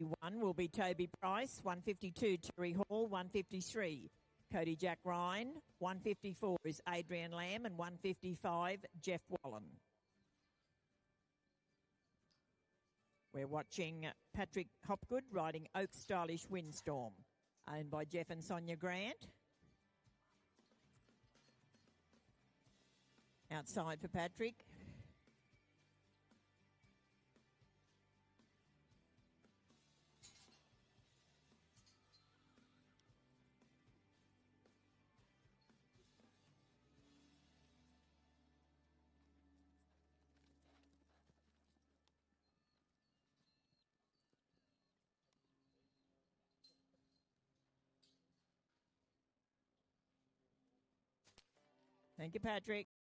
1 will be Toby Price, 152 Terry Hall, 153 Cody Jack Ryan, 154 is Adrian Lamb, and 155 Jeff Wallen. We're watching Patrick Hopgood riding Oak Stylish Windstorm, owned by Jeff and Sonia Grant. Outside for Patrick. Thank you, Patrick.